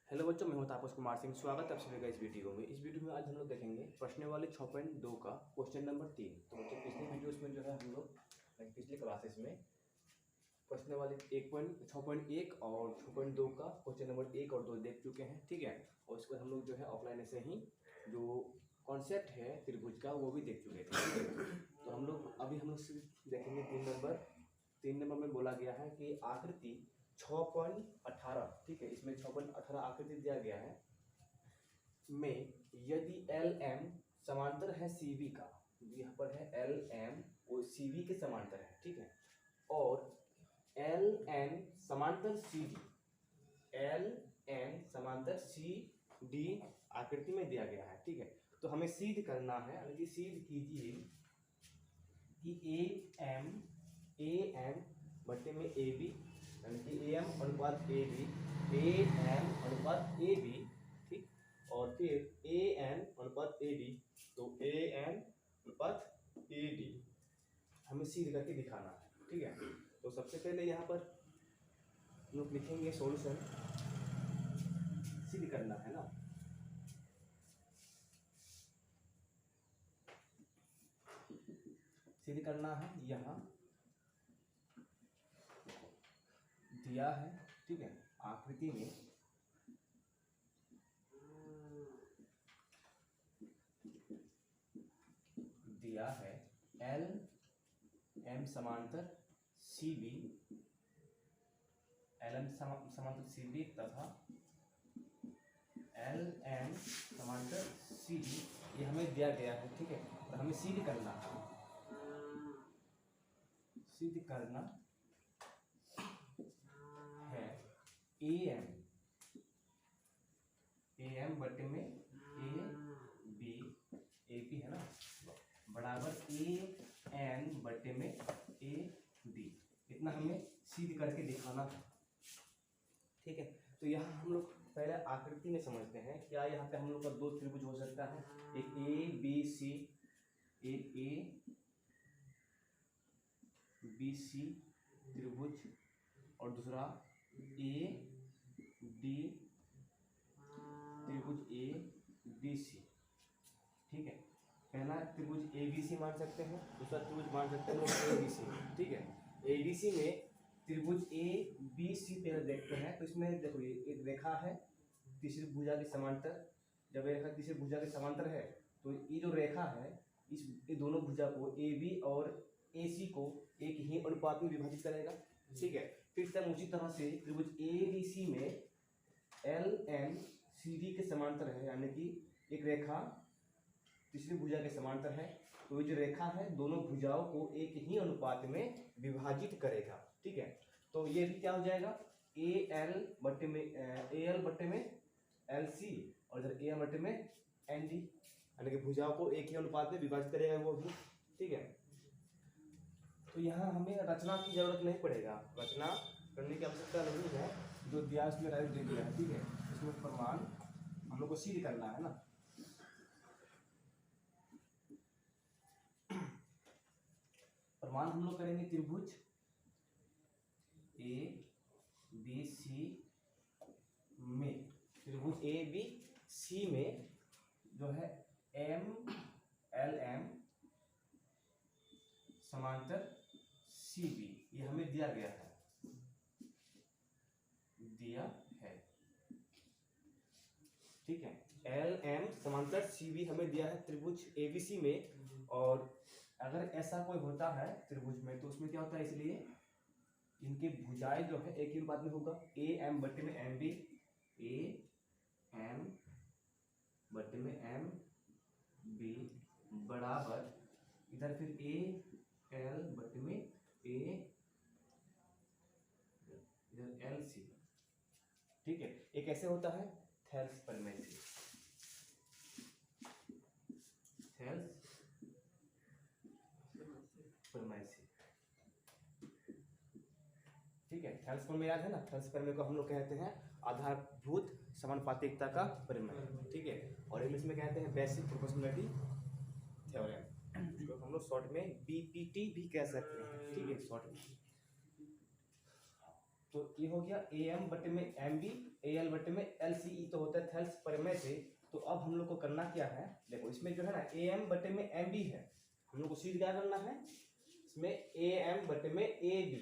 Hello बच्चों, मैं हूं तापस कुमार सिंह। स्वागत है आप सभी का इस वीडियो में। इस वीडियो में आज हम लोग देखेंगे प्रश्नावली 6.2 का क्वेश्चन नंबर 3। तो बच्चों पिछले वीडियोस में जो है हम लोग पिछले क्लासेस में प्रश्नावली 6.1 और 6.2 का क्वेश्चन नंबर 1 और 2 देख चुके हैं, ठीक है। और उसके बाद हम लोग जो है ऑफलाइन से ही जो कॉन्सेप्ट है त्रिभुज का वो भी देख चुके थे, ठीक है। तो हम लोग सिर्फ देखेंगे 3 नंबर में बोला गया है कि आकृति 6.18, ठीक है, इसमें 6.18 आकृति दिया गया है में यदि एल एम समांतर है सी बी का, यहाँ पर है एल एम वो सी बी के समांतर है, ठीक है। और एल एन समांतर सी डी, एल एन समांतर सी डी आकृति में दिया गया है, ठीक है। तो हमें सिद्ध करना है, यानी कि सिद्ध कीजिए कि ए एम बटे में ए बी, यानी कि ए एम अनुपात ए बी, ए एम अनुपात ए बी, ठीक। और फिर ए एन अनुपात ए डी, तो ए एन अनुपात ए डी हमें सिद्ध करके दिखाना है, ठीक है। तो सबसे पहले यहाँ पर हम लोग लिखेंगे सॉल्यूशन, सिद्ध करना है ना। सिद्ध करना है, यहाँ दिया है, ठीक है। आकृति में दिया है एल एम समांतर सी बी, एल एम समांतर सी बी तथा एल एम समांतर सी डी, ये हमें दिया गया है, ठीक है। और हमें सिद्ध करना है, सिद्ध करना है ए एम बटे में ए बी है ना, बराबर ए एन बटे में ए बी, इतना हमें सिद्ध करके दिखाना है, ठीक है। तो यहाँ हम लोग पहले आकृति में समझते हैं, क्या यहाँ पे हम लोग का दो त्रिभुज हो सकता है, एक ए बी सी, एक ए बी सी त्रिभुज और दूसरा ए डी त्रिभुज ए बी सी, ठीक है। पहला त्रिभुज ए बी सी मान सकते हैं, दूसरा त्रिभुज मान सकते हैं ए बी सी, ठीक है। ए बी सी में त्रिभुज ए बी सी पहले देखते हैं। तो इसमें देखो ये एक रेखा है तीसरी भुजा के समांतर, जब ये रेखा तीसरी भुजा के समांतर है तो ये जो रेखा है ये दोनों भुजा को ए बी और ए सी को एक ही अनुपात में विभाजित करेगा, ठीक है। फिर तब उसी तरह से त्रिभुज ए बी सी में एल एन सी डी के समांतर है, यानी कि एक रेखा तीसरी भुजा के समांतर है, तो ये जो रेखा है दोनों भुजाओं को एक ही अनुपात में विभाजित करेगा, ठीक है। तो ये भी क्या हो जाएगा, ए एल बटे में एल सी और इधर ए एल बटे में एन डी, यानी कि भुजाओं को एक ही अनुपात में विभाजित करेगा वो भी, ठीक है। तो यहाँ हमें रचना की जरूरत नहीं पड़ेगा, रचना करने की आवश्यकता नहीं है, जो दिया उसमें डायरेक्ट दे दिया है, ठीक है। इसमें प्रमाण हम लोग को सिद्ध करना है ना। प्रमाण हम लोग करेंगे त्रिभुज ए बी सी में, त्रिभुज ए बी सी में जो है एम एल एम समांतर सी बी, ये हमें दिया गया है, ठीक है। एल एम समांतर सी बी हमें दिया है त्रिभुज ए बी सी में। और अगर ऐसा कोई होता है त्रिभुज में तो उसमें क्या होता है, इसलिए इनके भुजाएं जो है एक ही अनुपात में होगा, ए एम बटे में एम बी, ए एम बटे में एम बी बराबर इधर फिर ए एल बटे में ए इधर एल सी, ठीक है। ये कैसे होता है, थेल्स प्रमेय से, थेल्स प्रमेय से, ठीक है। थेल्स प्रमेय याद है ना, थेल्स प्रमेय को हम लोग कहते हैं आधारभूत समानुपातिकता का प्रमेय, ठीक है। और इंग्लिश में कहते हैं बेसिक प्रोपोर्शनैलिटी थ्योरम, जो हम लोग शॉर्ट में बीपीटी भी कह सकते हैं, ठीक है, शॉर्ट में। तो ये हो गया ए एम बटे में एम बी, ए एल बटे में एल सी, ई तो होता है थेल्स प्रमेय से। तो अब हम लोग को करना क्या है, देखो इसमें जो है ना ए एम बटे में एम बी है, हम लोग को सीधे क्या करना है, इसमें ए एम बटे में ए बी,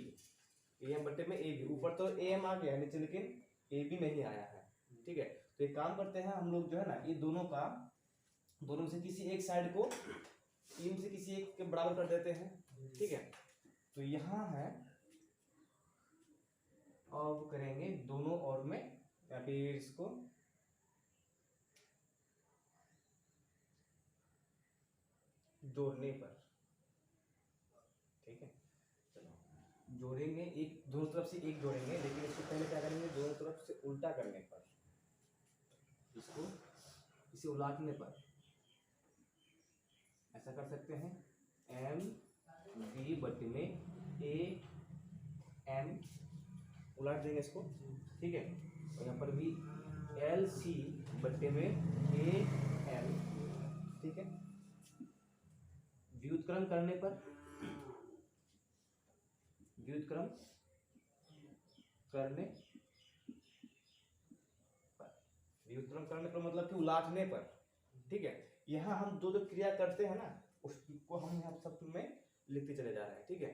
ए एम बटे में ए बी, ऊपर तो ए एम आ गया है नीचे लेकिन ए बी नहीं आया है, ठीक है। तो एक काम करते हैं हम लोग जो है ना, ये दोनों का, दोनों से किसी एक साइड को तीन से किसी एक के बराबर कर देते हैं, ठीक है। तो यहाँ है, अब करेंगे दोनों और में, या फिर इसको जोड़ने पर, ठीक है। चलो जोड़ेंगे, एक दोनों तरफ से एक जोड़ेंगे, लेकिन इसको पहले क्या करेंगे, दोनों तरफ से उल्टा करने पर, इसको इसे उलाटने पर ऐसा कर सकते हैं, एम बी बटे में ए एम, उलाट देंगे इसको, ठीक है। और यहाँ पर भी एल सी बटे में ए एम, ठीक है। व्युत्क्रम करने पर, व्युत्क्रम करने पर, व्युत्क्रम करने पर मतलब कि उलाटने पर, ठीक है। यहाँ हम दो क्रिया करते हैं ना, उसको हम यहाँ सब में लिखते चले जा रहे हैं, ठीक है।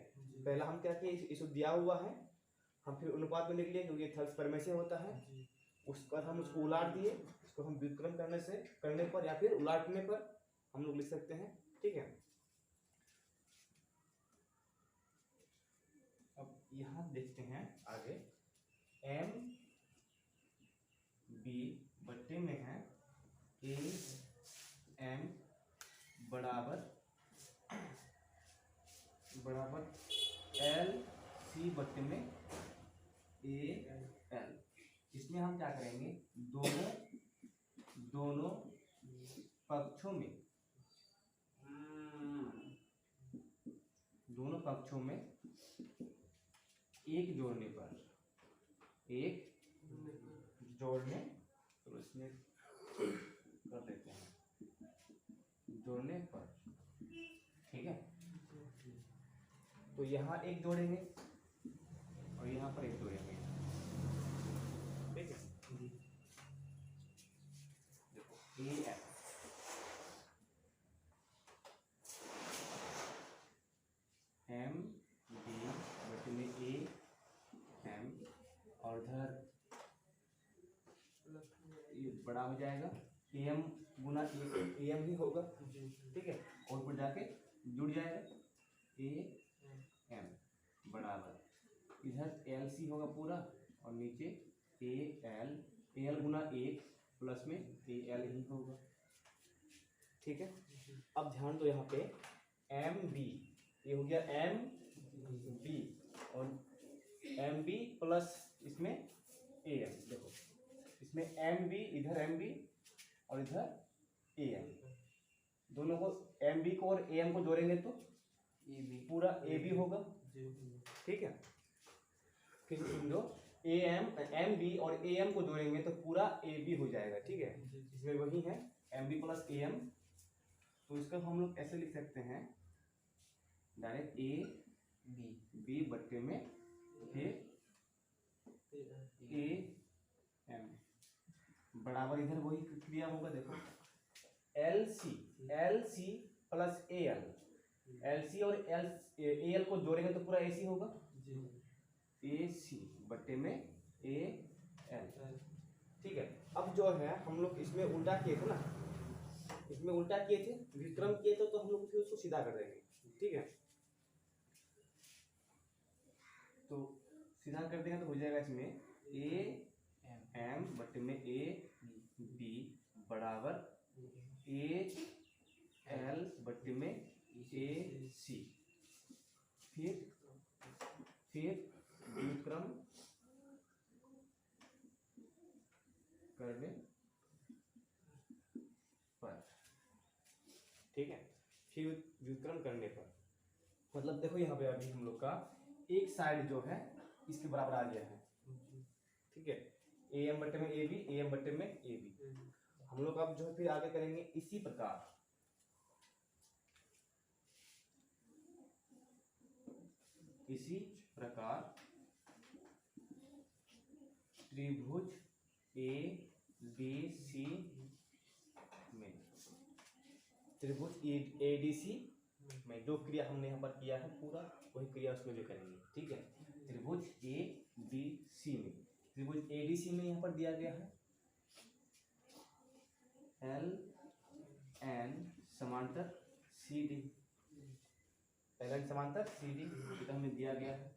पहला हम क्या किए, इसको दिया हुआ है, हम फिर अनुपात में लिख लिए क्योंकि थेल्स प्रमेय से होता है। उसके बाद हम उसको उलाट दिए, इसको हम व्युत्क्रम करने पर या फिर उलाटने पर हम लोग लिख सकते हैं, ठीक है। अब यहाँ देखते हैं आगे, एम बी बट्टे में है ए एम बराबर एल सी बट्टे में ए एल। इसमें हम क्या करेंगे, दोनों पक्षों में एक जोड़ने पर, तो इसमें कर देते हैं जोड़ने पर, ठीक है। तो यहाँ एक जोड़ेंगे और यहाँ पर एक जोड़ेंगे, ठीक है। देखो ए एम बी बटे में ए एम, और इधर ये बड़ा हो जाएगा, A M Guna A M ही होगा, ठीक है। और ऊपर जाके जुड़ जाएगा ए एम बराबर, इधर एल सी होगा पूरा और नीचे ए एल गुना एक प्लस में ए एल ही होगा, ठीक है। अब ध्यान दो यहाँ पे एम बी, ये हो गया एम बी और एम बी प्लस इसमें ए एम, देखो इसमें एम बी, इधर एम बी और इधर ए एम, दोनों को एम बी को और ए एम को जोड़ेंगे तो पूरा ए बी होगा, ठीक है। फिर समझो एम बी और ए एम को जोड़ेंगे तो पूरा ए बी हो जाएगा, ठीक है। इसमें वही है M B plus A M, तो इसका हम लोग ऐसे लिख सकते हैं डायरेक्ट ए बी बट्टे में ए एम बराबर, इधर वही क्रिया होगा, देखो L C plus A L C और ए एल को जोड़ेंगे तो पूरा ए सी होगा, ए सी बट्टे में ए एल, ठीक है। अब जो है हम लोग इसमें उल्टा किए थे ना, इसमें उल्टा किए थे, विक्रम किए थे, तो हम लोग फिर उसको सीधा कर देंगे, ठीक है। तो सीधा कर देंगे तो हो जाएगा इसमें ए एम बटे में ए बी बराबर ए एल बटे में ए सी, फिर व्युत्क्रम करने पर, ठीक है। फिर व्युत्क्रम करने पर मतलब देखो यहाँ पे अभी हम लोग का एक साइड जो है इसके बराबर आ गया है, ठीक है। ए एम बटे में ए बी, ए एम बटे में ए बी। हम लोग अब जो है फिर आगे करेंगे इसी प्रकार, त्रिभुज ए बी सी में, त्रिभुज ए डी सी में जो क्रिया हमने यहाँ पर किया है पूरा वही क्रिया उसमें भी करेंगे। ठीक है, त्रिभुज ए बी सी में, त्रिभुज ए डी सी में यहाँ पर दिया गया है एल एन समांतर सी डी, एल एन समांतर सी डी तो हमें दिया गया है।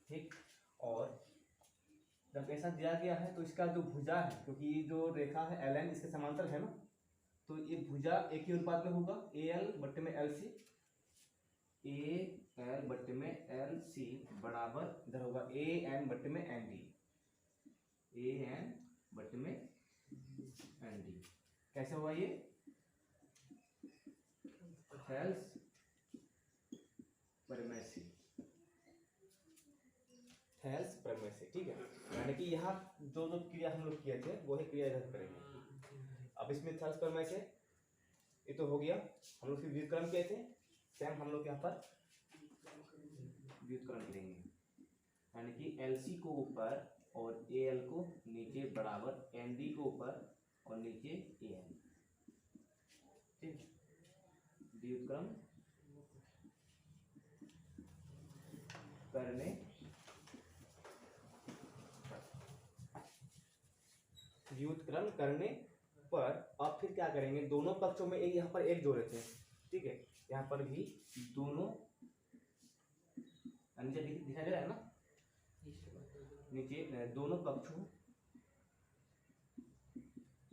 ठीक, और जब ऐसा दिया गया है तो इसका जो भुजा है, क्योंकि ये जो रेखा है एल एन इसके समांतर है ना, तो ये भुजा एक ही अनुपात में होगा, ए एल बट्टे में एल सी, ए एल बट्टे में एल सी बराबर इधर होगा ए एन बट्टे में एन डी, ए एन बट्टे में एन डी। कैसे हुआ ये? थेल्स प्रमेय से, थेल्स प्रमेय से। ठीक है, यानी कि यहाँ जो जो क्रिया हम लोग किए थे वही क्रिया इधर करेंगे। अब इसमें थेल्स प्रमेय से ये तो हो गया, हम लोग फिर व्युत्क्रम किए थे, सेम हम लोग यहाँ पर व्युत्क्रम करेंगे, यानी कि एल सी को ऊपर और ए एल को नीचे बराबर एन डी को ऊपर और नीचे ए एन। ठीक, व्युत्क्रम करने व्युत्क्रम करने पर अब फिर क्या करेंगे, दोनों पक्षों में एक यहाँ पर एक जोड़े थे। ठीक है, यहाँ पर भी दोनों नीचे दिखाई दे रहा है ना, नीचे दोनों पक्षों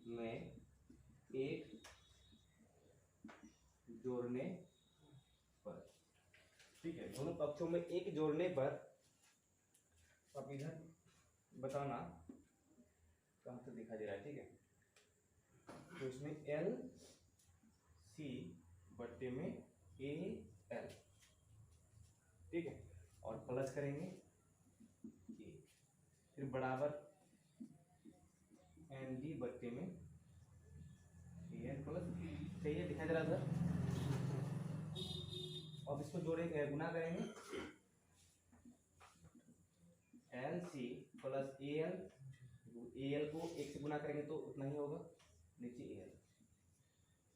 में एक जोड़ने पर, ठीक है, दोनों पक्षों में एक जोड़ने पर, अब इधर बताना कहाँ से दिखाई दे रहा है। ठीक है, तो इसमें एल सी बट्टे में ए एल, ठीक है, और प्लस करेंगे ए, फिर बराबर एन डी बट्टे में ए एल प्लस, सही है, दिखाई दे रहा था। अब इसको जोड़ेंगे, गुना करेंगे, L C plus A L को एक से गुना करेंगे तो उतना ही होगा, नीचे ए एल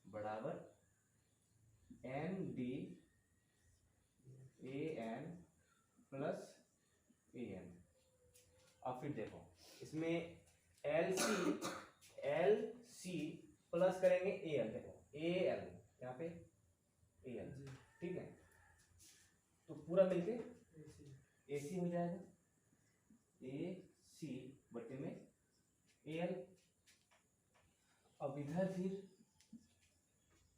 बराबर N D A N plus A N. अब फिर देखो इसमें एल सी प्लस करेंगे ए एल, देखो ए एल यहाँ पे ए एल, ठीक है, तो पूरा मिलके ए सी हो जाएगा, ए सी बटे में ए एल। अब इधर फिर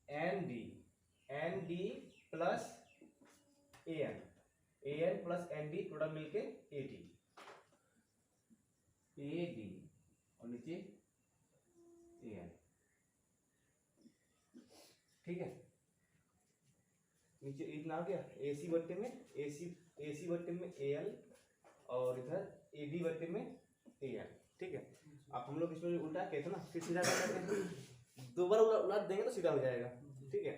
N D plus A N plus N D total मिलके ए डी और नीचे ए एन, ठीक है, नीचे इतना आ गया, ए सी बट्टे में ए सी बट्टे में ए एल और इधर ए डी बट्टे में ए एन, ठीक है। अब हम लोग इसमें उल्टा कहते हैं ना, फिर सीधा कर देते हैं, दोबारा उलट देंगे तो सीधा हो जाएगा, ठीक है।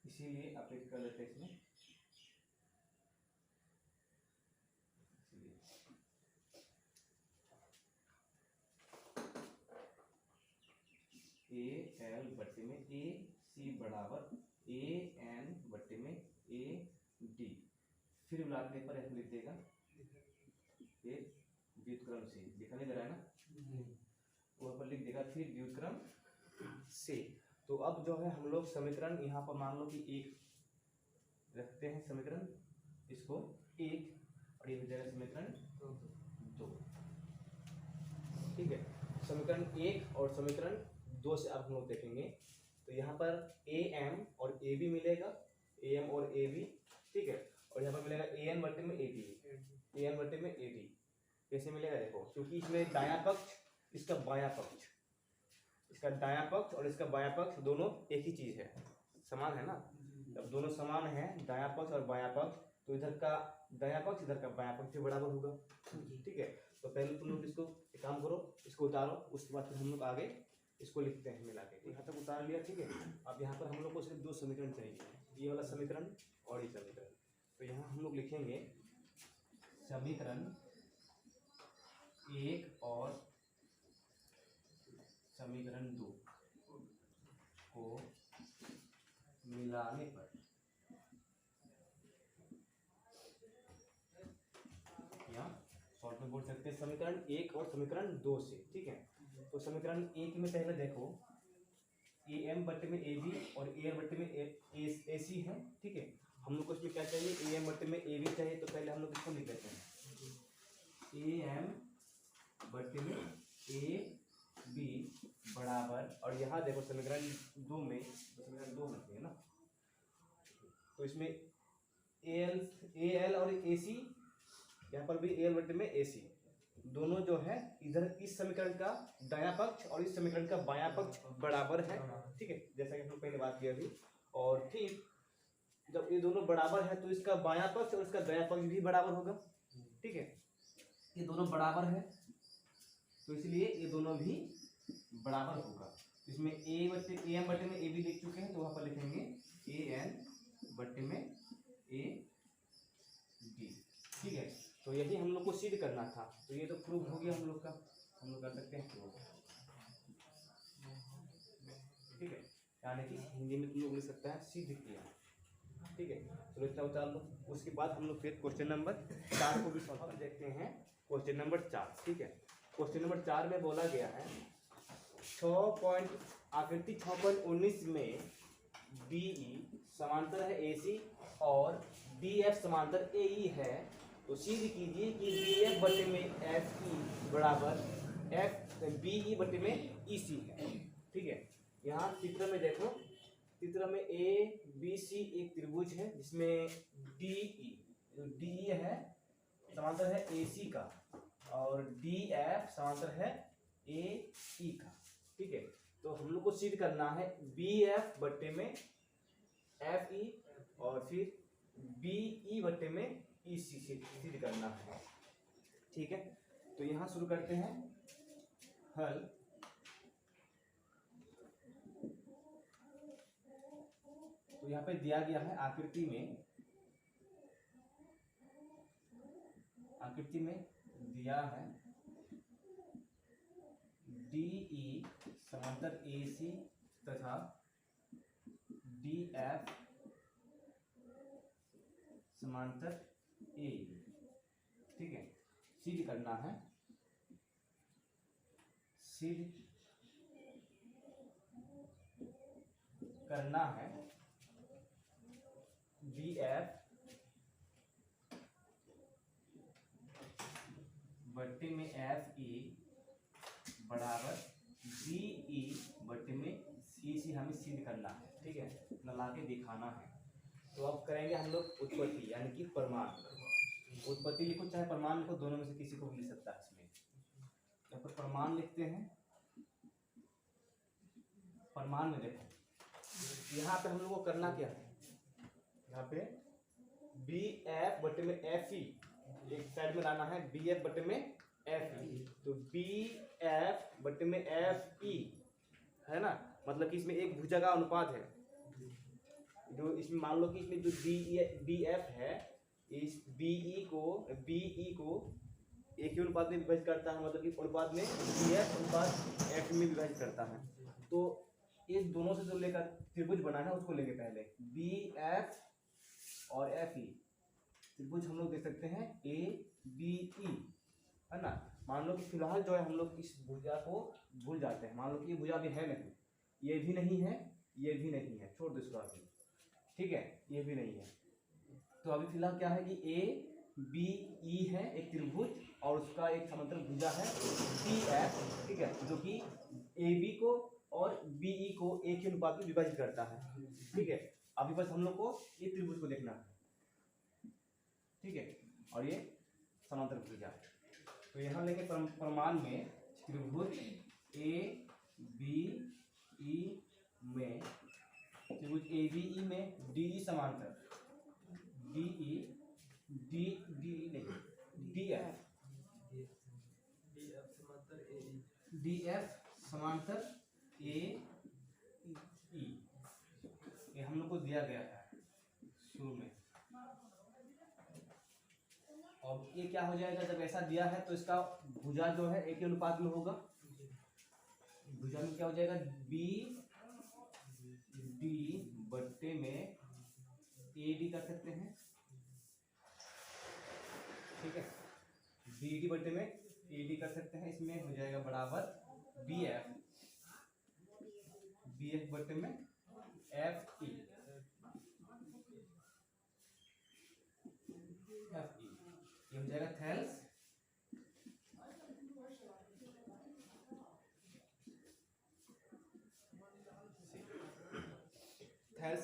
इसीलिए आप एक कर लेते हैं इसमें, ए एल बट्टे में ए सी बराबर ए एन बट्टे में ए डी, फिर उलटने पर ऐसे लिख देगा ये व्युत्क्रम से, दिखाई दे रहा है ना, वहाँ पर लिख देगा फिर व्युत्क्रम से। तो अब जो है हम लोग समीकरण यहाँ पर मान लो कि एक रखते हैं समीकरण, इसको एक और ये हो जाएगा समीकरण 2, ठीक है। समीकरण 1 और समीकरण 2 से अब हम लोग देखेंगे, तो यहाँ पर ए एम और ए बी मिलेगा, ए एम और ए बी, ठीक है, और यहाँ पर मिलेगा ए एन बट्टे में ए डी, ए एन बट्टे में ए डी। कैसे मिलेगा देखो, क्योंकि इसमें दायां पक्ष इसका बायां पक्ष, इसका दायां पक्ष और इसका बायां पक्ष दोनों एक ही चीज है, समान है ना। जब दोनों समान है, दायां पक्ष और बायां पक्ष, तो इधर का दायां पक्ष इधर का बायां पक्ष भी बराबर होगा, ठीक है। तो पहले तुम लोग इसको एक काम करो, इसको उतारो, उसके बाद फिर हम लोग आगे इसको लिखते हैं मिला के। यहाँ तक उतार लिया, ठीक है। अब यहाँ पर हम लोग को सिर्फ 2 समीकरण चाहिए, ये वाला समीकरण और ये समीकरण। तो यहाँ हम लोग लिखेंगे समीकरण 1 और समीकरण 2 को मिलाने पर या शॉर्ट में बोल सकते हैं समीकरण 1 और समीकरण 2 से, ठीक है। तो समीकरण 1 में पहले देखो ए एम बट्टे में ए बी और ए एन बट्टे में ए सी है, ठीक है। हम लोग को इसमें क्या चाहिए, ए एम बट्टे में ए बी चाहिए। तो पहले हम लोग इसको लिख देते हैं ए एम बट्टे में ए बी बराबर, और यहाँ देखो समीकरण 2 में, समीकरण 2 में है ना, तो इसमें ए एल और ए सी, यहाँ पर भी ए एल बट्टे में ए सी, दोनों जो है इधर इस समीकरण का दायां पक्ष और इस समीकरण का बायां पक्ष बराबर है, ठीक है, जैसा कि हम लोग पहले बात किया अभी। और फिर जब ये दोनों बराबर है तो इसका बायां पक्ष और इसका दायां पक्ष भी बराबर होगा, ठीक है। ये दोनों बराबर है तो इसलिए ये दोनों भी बराबर होगा। इसमें ए एम बट्टे में ए भी लिख चुके हैं, तो वहां पर लिखेंगे ए एन बट्टे में ए बी, ठीक है। तो यही हम लोग को सिद्ध करना था। तो ये तो प्रूफ हो गया हम लोग का, हम लोग कर सकते हैं प्रूफ, ठीक है। यानी कि हिंदी में तुम लोग लिख सकता है सिद्ध किया, ठीक है। तो इतना उतार लो। उसके बाद हम लोग फिर क्वेश्चन नंबर 4 को भी सॉल्व कर देखते हैं। क्वेश्चन नंबर 4, ठीक है। क्वेश्चन नंबर 4 में बोला गया है आकृति 6.19 में BE समांतर है AC और BF समांतर AE है। तो सिद्ध कीजिए कि BF बटे में FE बराबर BE बटे में EC है, ठीक है। यहाँ चित्र में देखो, चित्र में ABC एक त्रिभुज है जिसमें DE है समांतर है AC का और DF समांतर है AE का, ठीक है। तो हम लोग को सिद्ध करना है BF बटे में FE और फिर BE बटे में EC सिद्ध करना है, ठीक है। तो यहाँ शुरू करते हैं हल। तो यहाँ पे दिया गया है आकृति में दिया है DE समांतर AC तथा DF समांतर AE, ठीक है। सिद्ध करना है, सिद्ध करना है BF बट्टे में FE बराबर BE बट्टे में EC हमें सिद्ध करना है, ठीक है, लगा के दिखाना है। तो अब करेंगे हम लोग उत्पत्ति यानी कि प्रमाण। उत्पत्ति लिखो चाहे प्रमाण लिखो, दोनों में से किसी को भी लिख सकता है। इसमें यहाँ पर प्रमाण लिखते हैं। प्रमाण में देखो यहाँ पे हम लोग को करना क्या है, यहाँ पे BF बटे में FE एक साइड में लाना है, BF बटे में FE। तो BF बटे में FE है ना, मतलब कि इसमें एक भुजा का अनुपात है। जो इसमें मान लो कि इसमें जो BF है, इस BE को एक ही अनुपात में विभाजित करता है, मतलब कि अनुपात में BF अनुपात F में विभाजित करता है। तो इस दोनों से जो लेकर त्रिभुज बना है उसको लेंगे पहले BF और FE त्रिभुज हम लोग देख सकते हैं ABE, है ना। मान लो कि फिलहाल जो है हम लोग इस भुजा को भूल जाते हैं। मान लो कि ये भुजा भी है नहीं, ये भी नहीं है, ये भी नहीं है, छोड़ दो इसको अभी, ठीक है, ये भी नहीं है। तो अभी फिलहाल क्या है कि ABE है एक त्रिभुज और उसका एक समांतर भुजा है BF, ठीक है, जो कि AB को और BE को एक ही अनुपात में विभाजित करता है, ठीक है। अभी बस हम लोग को ये त्रिभुज को देखना है, ठीक है, और ये समांतर भुजा। तो यहाँ लेंगे प्रमाण में त्रिभुज ABE में त्रिभुज ABE में DE समांतर DF समांतर AE, ये हम लोग को दिया गया है शुरू में। अब ये क्या हो जाएगा, जब ऐसा दिया है तो इसका भुजा जो है एक ही अनुपात में होगा। भुजा में क्या हो जाएगा, बी डी बट्टे में ए डी कर सकते हैं, ठीक है, बी डी बट्टे में ए डी कर सकते हैं। इसमें हो जाएगा बराबर बी एफ बट्टे में एफ ई, ये हो जाएगा थेल्स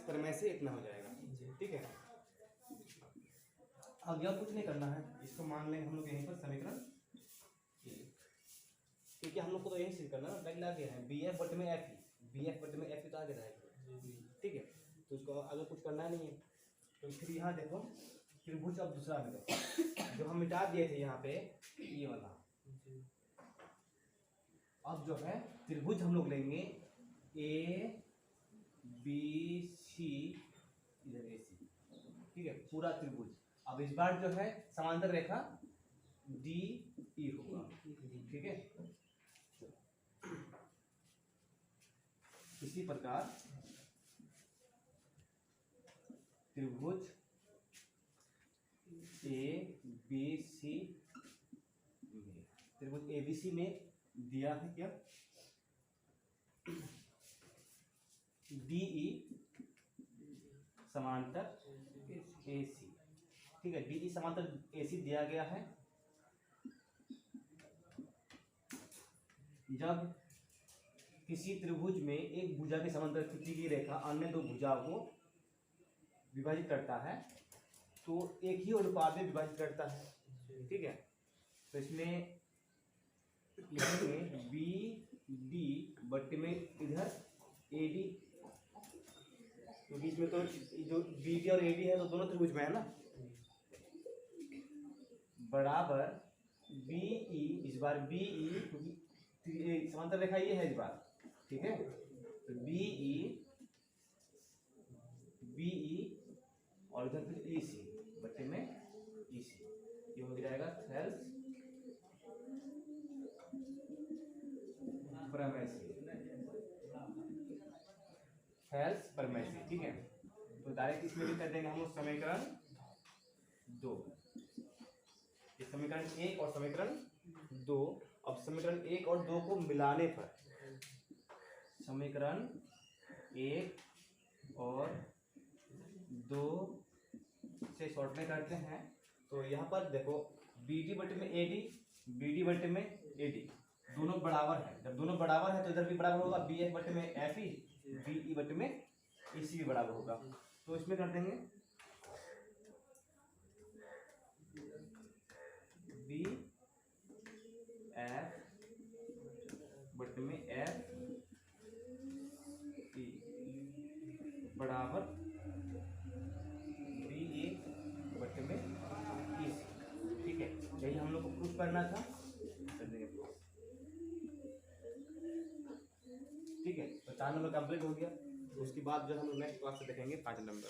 प्रमेय से इतना हो जाएगा, ठीक है। अब यह कुछ नहीं करना है, इसको मान लेंगे हम लोग यहीं पर समीकरण, क्योंकि हम लोग को तो यही सिद्ध करना ना, पहले आगे है बी एफ बटे में एफ ई, बी एफ बटे में एफ ई तो आगे रहेगा, ठीक है। तो इसको अगर कुछ करना नहीं है तो फिर यहाँ देखो त्रिभुज, अब दूसरा में देखो जो हम मिटा दिए थे यहाँ पे ये वाला, अब जो है त्रिभुज हम लोग लेंगे ए बी सी, इधर ए सी, ठीक है, पूरा त्रिभुज। अब इस बार जो है समांतर रेखा डी ई होगा, ठीक है। इसी प्रकार त्रिभुज ए बी सी में, त्रिभुज ए बी सी में दिया है क्या, डी ई समांतर ए सी, ठीक है, डी ई समांतर ए सी दिया गया है। जब किसी त्रिभुज में एक भुजा के समांतर खींची गई रेखा अन्य दो भुजा को विभाजित करता है तो एक ही अनुपात में विभाजित करता है, ठीक है। तो इसमें लिखेंगे बी डी बट्टे में इधर ए डी, क्योंकि इसमें तो जो बी डी और ए डी है तो दोनों त्रिभुज में है ना, बराबर बी ई, इस बार बी ई क्योंकि समांतर रेखा ये है इस बार, ठीक है, तो बी ई और इधर फिर ई सी बट्टे में ई सी, ये हो जाएगा थेल्स प्रमेय से, थेल्स प्रमेय से, ठीक है। तो डायरेक्ट इसमें भी कर देंगे हम लोग समीकरण 2, ये समीकरण 1 और समीकरण 2। अब समीकरण 1 और 2 को मिलाने पर समीकरण 1 और 2 से शॉर्ट में करते हैं। तो यहाँ पर देखो बी डी बटे में ए डी, बी डी बटे में ए डी दोनों बराबर है, जब दोनों बराबर है तो इधर भी बराबर होगा, बी एफ बटे में एफ ई, बी ई बटे में ई सी भी बराबर होगा। तो इसमें कर देंगे बी एफ बटे में एफ ई बराबर बी ए बटे में ई सी, ठीक है। यही हम लोग को प्रूफ करना था, कर देंगे प्रूफ, ठीक है। तो 4 नंबर कंप्लीट हो गया। उसके बाद जो हम लोग नेक्स्ट क्लास से देखेंगे 5 नंबर।